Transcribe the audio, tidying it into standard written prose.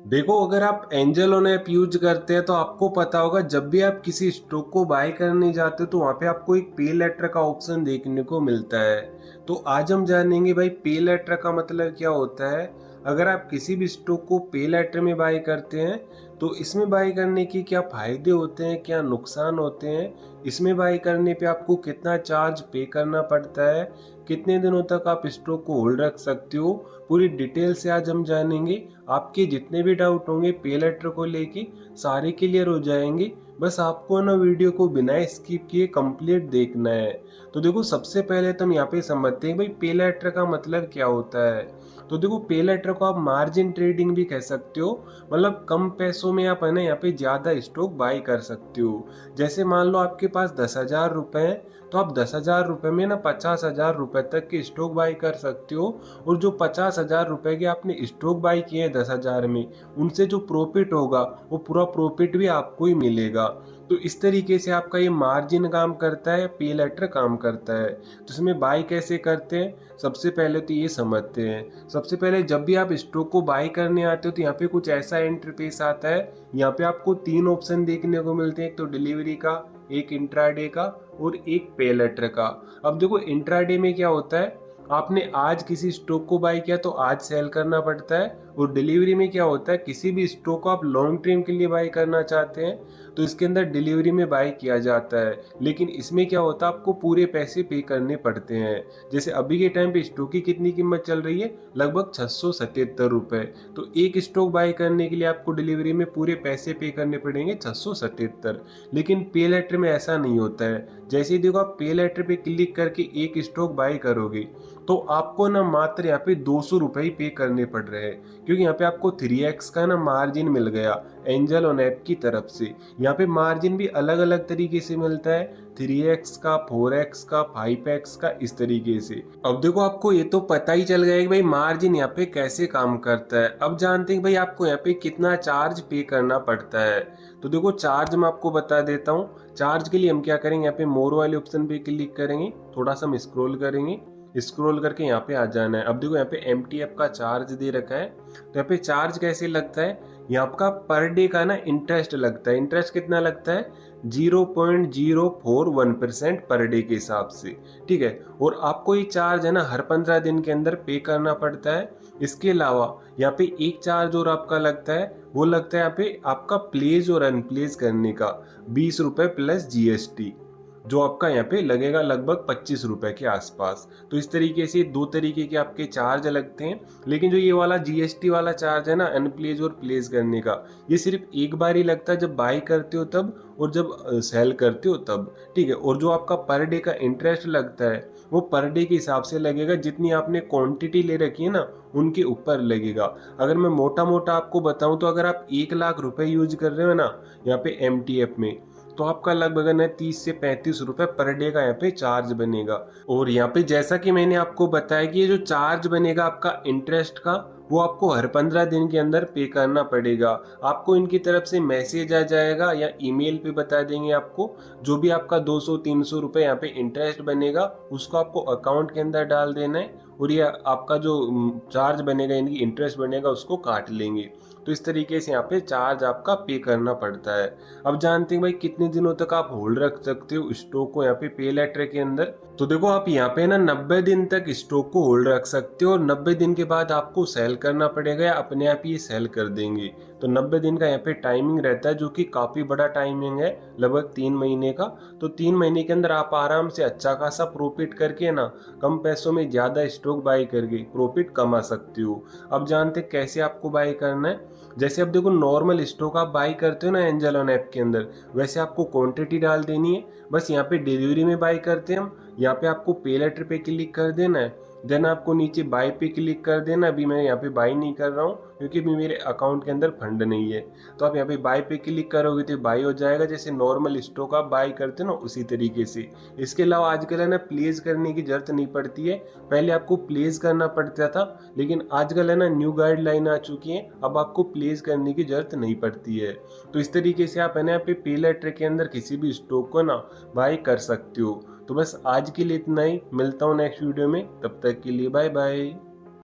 देखो, अगर आप एंजल ऑन ऐप यूज करते हैं तो आपको पता होगा, जब भी आप किसी स्टॉक को बाय करने जाते हो तो वहाँ पे आपको एक पे लेटर का ऑप्शन देखने को मिलता है। तो आज हम जानेंगे भाई पे लेटर का मतलब क्या होता है। अगर आप किसी भी स्टॉक को पे लेटर में बाय करते हैं तो इसमें बाय करने के क्या फायदे होते हैं, क्या नुकसान होते हैं, इसमें बाय करने पे आपको कितना चार्ज पे करना पड़ता है, कितने दिनों तक आप स्टॉक को होल्ड रख सकते हो, पूरी डिटेल से आज हम जानेंगे। आपके जितने भी डाउट होंगे पे लेटर को लेके सारे क्लियर हो जाएंगे। बस आपको ना वीडियो को बिना स्किप किए कंप्लीट देखना है। तो देखो, सबसे पहले तो हम यहाँ पे समझते हैं भाई पे लेटर का मतलब क्या होता है। तो देखो, पे लेटर को आप मार्जिन ट्रेडिंग भी कह सकते हो। मतलब कम पैसों में आप है ना यहाँ पे ज्यादा स्टॉक बाय कर सकते हो। जैसे मान लो आपके पास 10,000 रुपए हैं तो आप 10,000 रुपए में ना 50,000 रुपए तक के स्टॉक बाय कर सकते हो। और जो 50,000 रुपए के आपने स्टॉक बाय किए हैं 10,000 में, उनसे जो प्रॉफिट होगा वो पूरा प्रॉफिट भी आपको ही मिलेगा। तो इस तरीके से आपका ये मार्जिन काम करता है, पे लेटर काम करता है। तो इसमें बाय कैसे करते हैं, सबसे पहले तो ये समझते हैं। सबसे पहले जब भी आप स्टॉक को बाय करने आते हो तो यहाँ पे कुछ ऐसा इंटरफेस आता है। यहाँ पे आपको तीन ऑप्शन देखने को मिलते हैं, एक तो डिलीवरी का, एक इंट्राडे का और एक पे लेटर का। अब देखो, इंट्राडे में क्या होता है, आपने आज किसी स्टॉक को बाय किया तो आज सेल करना पड़ता है। और डिलीवरी में क्या होता है, किसी भी स्टॉक को आप लॉन्ग टर्म के लिए बाय करना चाहते हैं तो इसके अंदर डिलीवरी में बाय किया जाता है। लेकिन इसमें क्या होता है, आपको पूरे पैसे पे करने पड़ते हैं। जैसे अभी के टाइम पे स्टॉक की कितनी कीमत चल रही है, लगभग 677 रुपए। तो एक स्टॉक बाय करने के लिए आपको डिलीवरी में पूरे पैसे पे करने पड़ेंगे 677। लेकिन पे लेटर में ऐसा नहीं होता है। जैसे ही देखो, आप पे लेटर पे क्लिक करके एक स्टॉक बाय करोगे तो आपको ना मात्र यहाँ पे 200 रुपए ही पे करने पड़ रहे हैं, क्योंकि यहाँ पे आपको 3x का ना मार्जिन मिल गया एंजल ऑन ऐप की तरफ से। यहाँ पे मार्जिन भी अलग अलग तरीके से मिलता है, 3x का, 4x का, 5x का, इस तरीके से। अब देखो, आपको ये तो पता ही चल गया कि भाई मार्जिन यहाँ पे कैसे काम करता है। अब जानते हैं भाई आपको यहाँ पे कितना चार्ज पे करना पड़ता है। तो देखो, चार्ज मैं आपको बता देता हूँ। चार्ज के लिए हम क्या करेंगे, यहाँ पे मोर वाले ऑप्शन पे क्लिक करेंगे, थोड़ा सा हम स्क्रॉल करेंगे, स्क्रॉल करके यहाँ पे आ जाना है। अब देखो, यहाँ पे MTF का चार्ज दे रखा है। तो यहाँ पे चार्ज कैसे लगता है, यहाँ आपका पर डे का ना इंटरेस्ट लगता है। इंटरेस्ट कितना लगता है, 0.041% पर डे के हिसाब से, ठीक है। और आपको ये चार्ज है ना हर 15 दिन के अंदर पे करना पड़ता है। इसके अलावा यहाँ पे एक चार्ज और आपका लगता है, वो लगता है यहाँ पे आपका प्लेस और अनप्लेस करने का 20 रुपए प्लस GST, जो आपका यहाँ पे लगेगा लगभग 25 रुपए के आसपास। तो इस तरीके से दो तरीके के आपके चार्ज लगते हैं। लेकिन जो ये वाला GST वाला चार्ज है ना अनप्लेस और प्लेस करने का, ये सिर्फ एक बार ही लगता है, जब बाई करते हो तब और जब सेल करते हो तब, ठीक है। और जो आपका पर डे का इंटरेस्ट लगता है वो पर डे के हिसाब से लगेगा, जितनी आपने क्वांटिटी ले रखी है ना उनके ऊपर लगेगा। अगर मैं मोटा मोटा आपको बताऊं तो अगर आप 1 लाख रुपए यूज कर रहे हो ना यहाँ पे MTF में, तो आपका लगभग ना 30 से 35 रुपए पर डे का यहाँ पे चार्ज बनेगा। और यहाँ पे जैसा कि मैंने आपको बताया कि ये जो चार्ज बनेगा आपका इंटरेस्ट का, वो आपको हर 15 दिन के अंदर पे करना पड़ेगा। आपको इनकी तरफ से मैसेज आ जाएगा या ईमेल पे बता देंगे आपको। जो भी आपका 200-300 रुपए यहाँ पे इंटरेस्ट बनेगा उसको आपको अकाउंट के अंदर डाल देना है, और ये आपका जो चार्ज बनेगा यानी कि इंटरेस्ट बनेगा उसको काट लेंगे। तो इस तरीके से यहाँ पे चार्ज आपका पे करना पड़ता है। अब जानते हैं भाई कितने दिनों तक आप होल्ड रख सकते हो स्टॉक को यहाँ पे पे लेटर के अंदर। तो देखो, आप यहाँ पे ना 90 दिन तक स्टॉक को होल्ड रख सकते हो, और 90 दिन के बाद आपको सेल करना पड़ेगा या अपने आप ही सेल कर देंगे। तो 90 दिन का यहाँ पे टाइमिंग रहता है, जो कि काफी बड़ा टाइमिंग है, लगभग 3 महीने का। तो 3 महीने के अंदर आप आराम से अच्छा खासा प्रॉफिट करके ना कम पैसों में ज्यादा स्टॉक बाय करके प्रॉफिट कमा सकते हो। अब जानते कैसे आपको बाय करना है। जैसे अब देखो, नॉर्मल स्टॉक आप बाय करते हो ना एंजल ऑन ऐप के अंदर, वैसे आपको क्वांटिटी डाल देनी है। बस यहाँ पे डिलीवरी में बाय करते हैं हम, यहाँ पे आपको पे लेटर पे क्लिक कर देना है। देन आपको नीचे बाय पे क्लिक कर देना। अभी मैं यहाँ पे बाय नहीं कर रहा हूँ क्योंकि अभी मेरे अकाउंट के अंदर फंड नहीं है। तो आप यहाँ पे बाय पे क्लिक करोगे तो बाय हो जाएगा, जैसे नॉर्मल स्टॉक आप बाय करते हो ना उसी तरीके से। इसके अलावा आजकल है ना प्लेस करने की जरूरत नहीं पड़ती है। पहले आपको प्लेस करना पड़ता था, लेकिन आजकल है ना न्यू गाइडलाइन आ चुकी है, अब आपको प्लेस करने की जरूरत नहीं पड़ती है। तो इस तरीके से आप है ना यहाँ पे पे लेटर के अंदर किसी भी स्टॉक को ना बाय कर सकते हो। तो बस आज के लिए इतना ही, मिलता हूँ नेक्स्ट वीडियो में, तब तक के लिए बाय बाय।